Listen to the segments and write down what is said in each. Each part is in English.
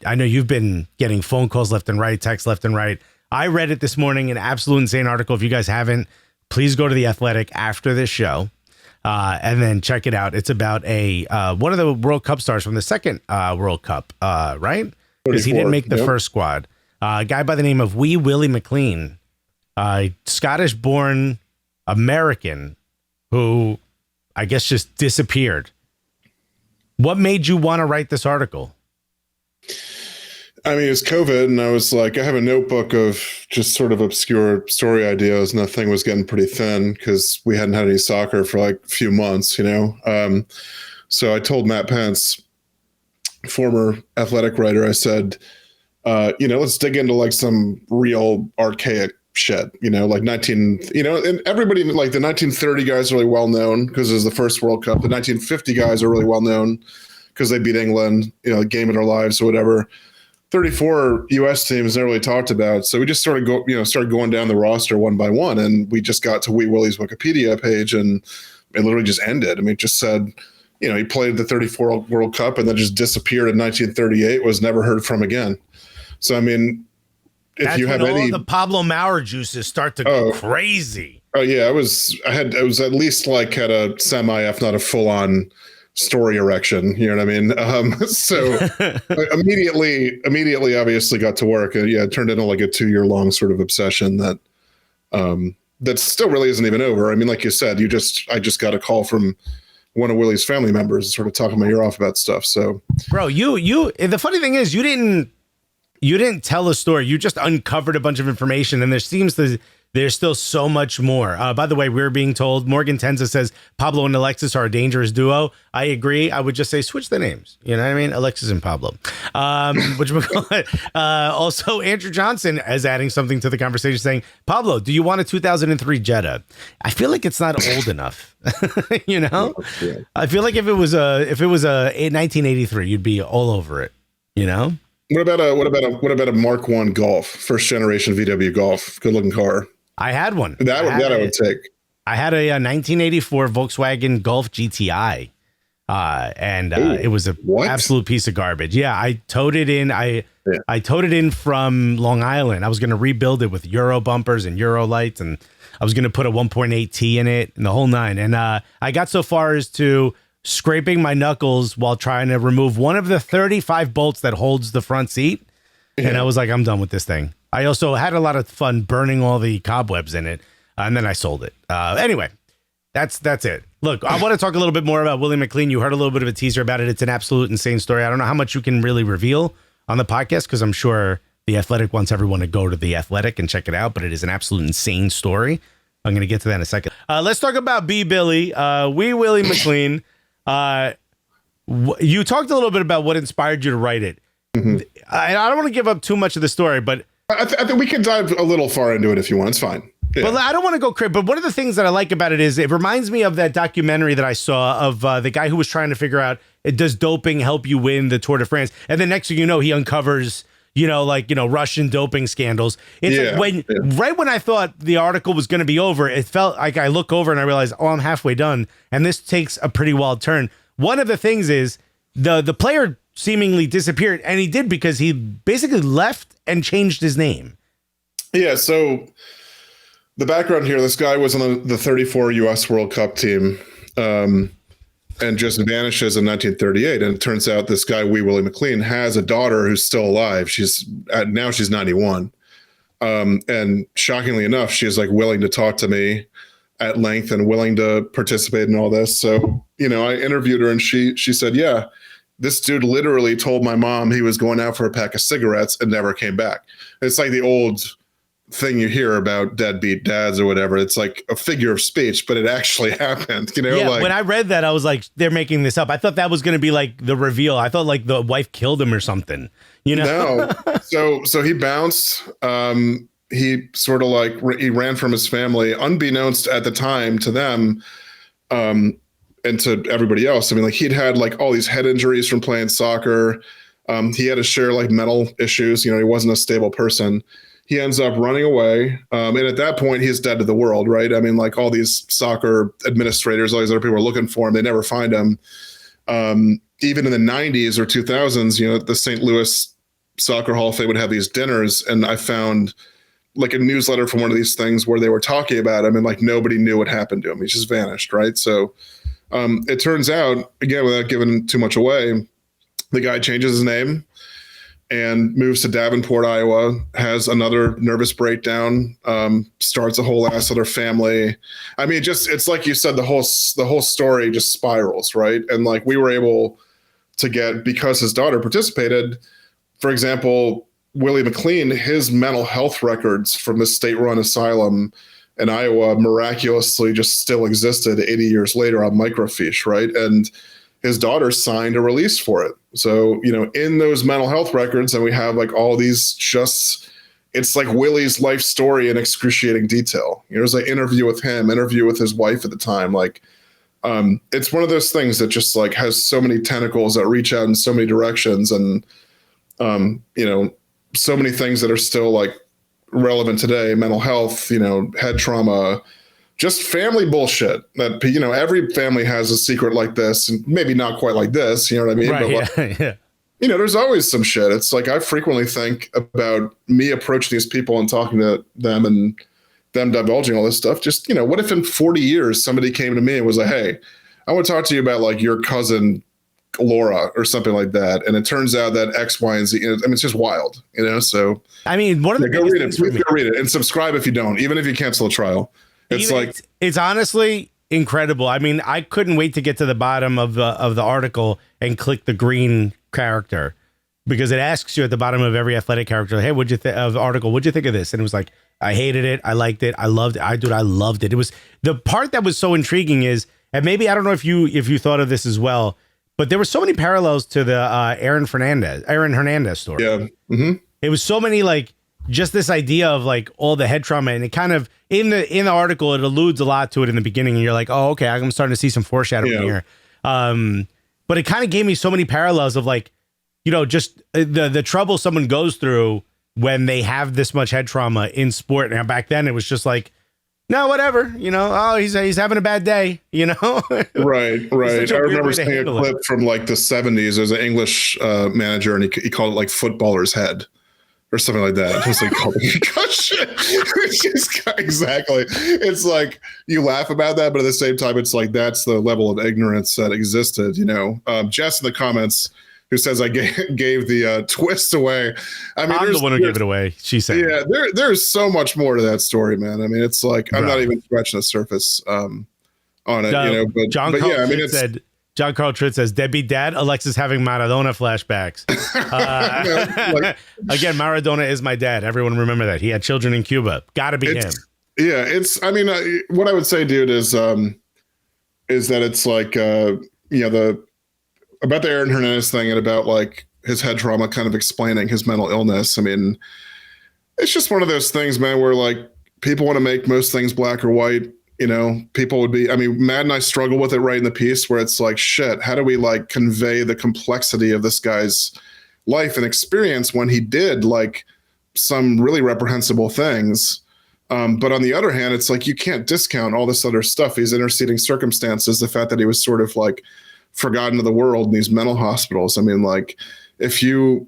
I know you've been getting phone calls left and right, texts left and right. I read it this morning, an absolute insane article. If you guys haven't, please go to The Athletic after this show and then check it out. It's about one of the World Cup stars from the second World Cup, right? Because he didn't make the first squad. A guy by the name of Willie McLean, Scottish-born American who I guess just disappeared. What made you want to write this article? I mean, it's COVID, and I was like, I have a notebook of just sort of obscure story ideas, and that thing was getting pretty thin because we hadn't had any soccer for like a few months, So I told Matt Pence, former Athletic writer, I said, let's dig into like some real archaic shit, like and everybody, like the 1930 guys are really well known because it was the first World Cup. The 1950 guys are really well known because they beat England, game of their lives or whatever. 34 U.S. teams never really talked about. So we just started going down the roster one by one, and we just got to Wee Willie's Wikipedia page, and it literally just ended. I mean, it just said, he played the 34 World Cup and then just disappeared in 1938, was never heard from again. So, I mean, if you have any, the Pablo Maurer juices start to go crazy. Oh yeah, I was at least like had a semi, if not a full on story erection. You know what I mean? So I immediately obviously got to work. It turned into like a 2-year long sort of obsession that still really isn't even over. I mean, like you said, I just got a call from one of Willie's family members sort of talking my ear off about stuff. So, bro, the funny thing is you didn't tell a story. You just uncovered a bunch of information, and there's still so much more. By the way, we're being told, Morgan Tenza says Pablo and Alexis are a dangerous duo. I agree. I would just say switch the names. You know what I mean? Alexis and Pablo. Also, Andrew Johnson is adding something to the conversation saying, Pablo, do you want a 2003 Jetta? I feel like it's not old enough. Yeah. I feel like if it was a 1983, you'd be all over it. What about a Mark I Golf, first generation VW Golf? Good looking car. I had one. I would take. I had a 1984 Volkswagen Golf GTI, and it was an absolute piece of garbage. Yeah, I towed it in. I towed it in from Long Island. I was going to rebuild it with Euro bumpers and Euro lights, and I was going to put a 1.8 T in it and the whole nine. And I got so far as to scraping my knuckles while trying to remove one of the 35 bolts that holds the front seat. Yeah. And I was like, I'm done with this thing. I also had a lot of fun burning all the cobwebs in it, and then I sold it. Anyway, that's it. Look, I want to talk a little bit more about Willie McLean. You heard a little bit of a teaser about it. It's an absolute insane story. I don't know how much you can really reveal on the podcast because I'm sure The Athletic wants everyone to go to The Athletic and check it out, but it is an absolute insane story. I'm going to get to that in a second. Let's talk about Billy, Willie McLean. You talked a little bit about what inspired you to write it. Mm-hmm. I don't want to give up too much of the story, but I think we can dive a little far into it if you want. It's fine. Yeah. But I don't want to go crazy. But one of the things that I like about it is it reminds me of that documentary that I saw of the guy who was trying to figure out, does doping help you win the Tour de France? And then next thing you know, he uncovers, Russian doping scandals. It's right when I thought the article was going to be over, it felt like I look over and I realize, I'm halfway done. And this takes a pretty wild turn. One of the things is the player seemingly disappeared, and he did because he basically left and changed his name. Yeah, so the background here, this guy was on the 34 U.S. World Cup team and just vanishes in 1938. And it turns out this guy, Willie McLean, has a daughter who's still alive. She's 91. And shockingly enough, she is like willing to talk to me at length and willing to participate in all this. So, I interviewed her and she said, yeah, this dude literally told my mom he was going out for a pack of cigarettes and never came back. It's like the old thing you hear about deadbeat dads or whatever. It's like a figure of speech, but it actually happened. Yeah, when I read that, I was like, they're making this up. I thought that was going to be like the reveal. I thought like the wife killed him or something. No. So he bounced. He sort of like he ran from his family, unbeknownst at the time to them. And to everybody else. I mean, like he'd had like all these head injuries from playing soccer. He had to share like mental issues. He wasn't a stable person. He ends up running away. And at that point, he's dead to the world, right? I mean, like all these soccer administrators, all these other people are looking for him. They never find him. Even in the 90s or 2000s, the St. Louis Soccer Hall of Fame would have these dinners, and I found like a newsletter from one of these things where they were talking about him, and like nobody knew what happened to him. He just vanished, right? So it turns out, again, without giving too much away, the guy changes his name and moves to Davenport, Iowa, has another nervous breakdown, starts a whole ass other family. I mean, just, it's like you said, the whole story just spirals, right? And like we were able to get, because his daughter participated, for example, Willie McLean, his mental health records from the state-run asylum in Iowa miraculously just still existed 80 years later on microfiche, right? And his daughter signed a release for it. So, you know, in those mental health records, and we have like all these just, it's like Willie's life story in excruciating detail. You know, there's an interview with him, interview with his wife at the time. Like, it's one of those things that just like has so many tentacles that reach out in so many directions, and, you know, so many things that are still like relevant today, mental health, you know, head trauma, just family bullshit that, you know, every family has a secret like this, and maybe not quite like this, you know what I mean? Right, but like, you know, there's always some shit. It's like, I frequently think about me approaching these people and talking to them and them divulging all this stuff. Just, you know, what if in 40 years somebody came to me and was like, hey, I want to talk to you about like your cousin Laura or something like that, and it turns out that X, Y, and Z. I mean, it's just wild, you know. So I mean, one of the go read it. Please go read it and subscribe if you don't, even if you cancel a trial. It's even, like it's honestly incredible. I mean, I couldn't wait to get to the bottom of the article and click the green character, because it asks you at the bottom of every athletic character, hey, what'd you think of the article? What'd you think of this? And it was like, I hated it, I liked it, I loved it. I loved it. It was the part that was so intriguing is, and maybe I don't know if you thought of this as well, but there were so many parallels to the Aaron Hernandez story. Yeah. Mm-hmm. It was so many, like, just this idea of like all the head trauma, and it kind of in the article, it alludes a lot to it in the beginning, and you're like, oh, okay, I'm starting to see some foreshadowing here. But it kind of gave me so many parallels of like, you know, just the trouble someone goes through when they have this much head trauma in sport. Now back then it was just like, no, whatever, you know, oh, he's having a bad day, you know? Right. I remember seeing a clip from like the 70s. There's an English manager, and he called it like footballer's head or something like that. It was like, oh, shit. It's just, exactly. It's like you laugh about that, but at the same time, it's like that's the level of ignorance that existed, you know? Jess in the comments, who says I gave the twist away. I mean, I'm the one who gave it away. She said, "Yeah, there's so much more to that story, man. I mean, it's like I'm not even scratching the surface on it, you know." But John Carl Tritt says, "Deadbeat dad, Alexis having Maradona flashbacks." Again, Maradona is my dad. Everyone remember that he had children in Cuba. Got to be him. Yeah, it's. I mean, what I would say, dude, is that it's like you know about the Aaron Hernandez thing, and about like his head trauma kind of explaining his mental illness. I mean, it's just one of those things, man, where like people want to make most things black or white. You know, people would be, I mean, Matt and I struggle with it right in the piece, where it's like, shit, how do we like convey the complexity of this guy's life and experience when he did like some really reprehensible things? But on the other hand, it's like, you can't discount all this other stuff. These interceding circumstances, the fact that he was sort of like forgotten to the world in these mental hospitals. I mean, like if you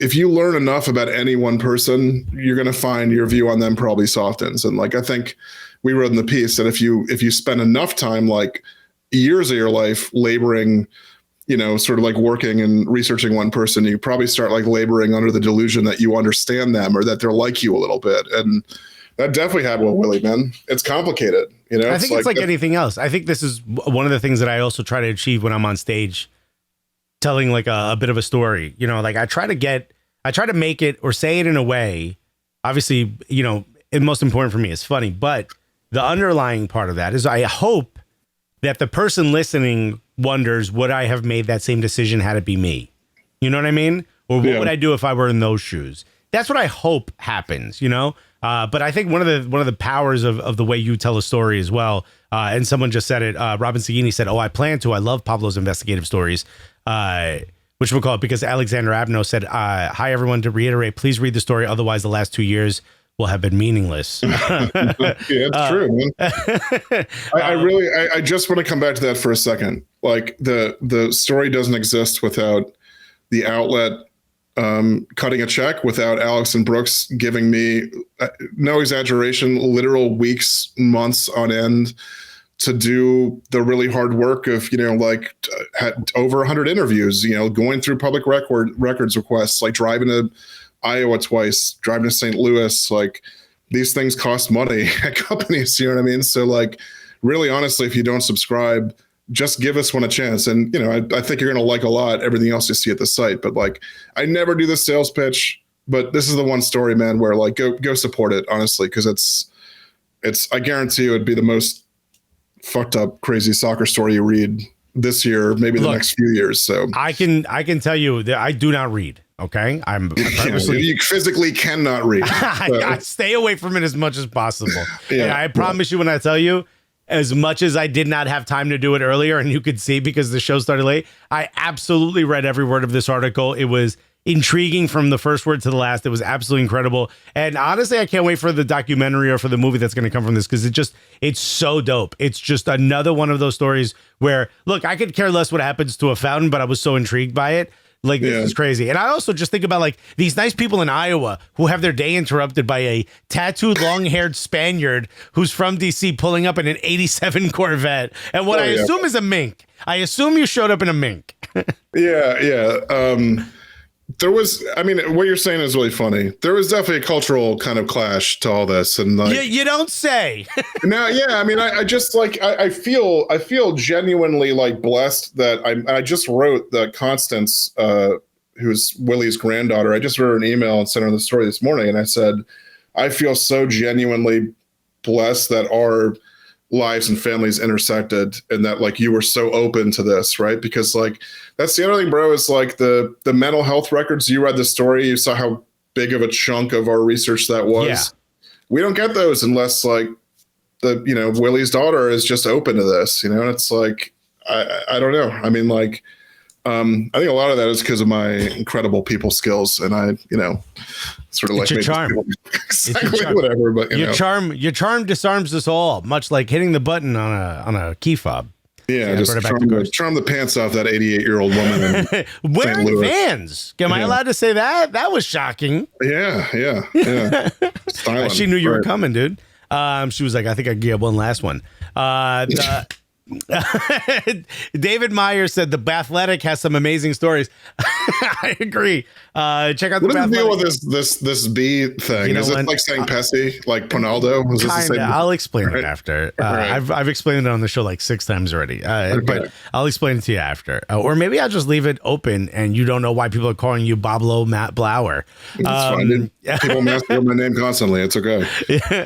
learn enough about any one person, you're going to find your view on them probably softens. And like, I think we wrote in the piece that if you spend enough time, like years of your life laboring, you know, sort of like working and researching one person, you probably start like laboring under the delusion that you understand them or that they're like you a little bit. And that definitely happened with Willie, man. It's complicated. You know, I think it's like anything else. I think this is one of the things that I also try to achieve when I'm on stage, telling like a bit of a story. You know, like I try to make it or say it in a way, obviously, you know, the most important for me is funny, but the underlying part of that is I hope that the person listening wonders, would I have made that same decision had it be me? You know what I mean? Or what would I do if I were in those shoes? That's what I hope happens, you know? But I think one of the powers of the way you tell a story as well, and someone just said it, Robin Sagini said, I plan to. I love Pablo's investigative stories, which we'll call it, because Alexander Abno said, hi, everyone, to reiterate, please read the story. Otherwise, the last 2 years will have been meaningless. Yeah, it's true, man. I just want to come back to that for a second. Like the story doesn't exist without the outlet cutting a check without Alex and Brooks giving me, no exaggeration, literal weeks, months on end to do the really hard work of, like had over 100 interviews, going through public records requests, like driving to Iowa twice, driving to St. Louis. Like, these things cost money at companies, you know what I mean? So, like, really honestly, if you don't subscribe, just give us one a chance. And, I think you're going to like a lot everything else you see at the site. But, like, I never do the sales pitch, but this is the one story, man, where, like, go support it, honestly, because it's I guarantee you it'd be the most fucked up, crazy soccer story you read this year, maybe the next few years. So I can tell you that I do not read. Okay, you physically cannot read. I stay away from it as much as possible. And I promise you, when I tell you, as much as I did not have time to do it earlier, and you could see because the show started late, I absolutely read every word of this article. It was intriguing from the first word to the last. It was absolutely incredible. And honestly, I can't wait for the documentary or for the movie that's going to come from this, because it's so dope. It's just another one of those stories where, look, I could care less what happens to a fountain, but I was so intrigued by it. Like, this is crazy. And I also just think about, like, these nice people in Iowa who have their day interrupted by a tattooed, long-haired Spaniard who's from D.C. pulling up in an 87 Corvette. And what I assume is a mink. I assume you showed up in a mink. There was, what you're saying is really funny. There was definitely a cultural kind of clash to all this, and like, you don't say. Now, I just like I feel genuinely like blessed that I just wrote that Constance, who's Willie's granddaughter. I just wrote her an email and sent her the story this morning, and I said, I feel so genuinely blessed that our lives and families intersected, and that, like, you were so open to this, right? Because, like, that's the other thing, bro, is like the mental health records. You read the story, you saw how big of a chunk of our research that was. Yeah. We don't get those unless, like, Willie's daughter is just open to this, and it's like, I don't know. I think a lot of that is because of my incredible people skills, and I, sort of like your charm. Exactly, whatever. But your charm disarms us all, much like hitting the button on a key fob. Yeah, just charm the pants off that 88-year-old woman wearing Vans. Am I allowed to say that? That was shocking. Yeah. She knew you were coming, dude. She was like, I think I could get one last one. David Meyer said the Bathletic has some amazing stories. I agree. Check out the Bathletic. What is the deal with this B thing? Is it like saying Pesci, like Ronaldo? Is this the same? I'll explain it after. I've explained it on the show like 6 times already. But I'll explain it to you after. Or maybe I'll just leave it open and you don't know why people are calling you Pablo Maurer. That's fine, dude. People master my name constantly. It's okay.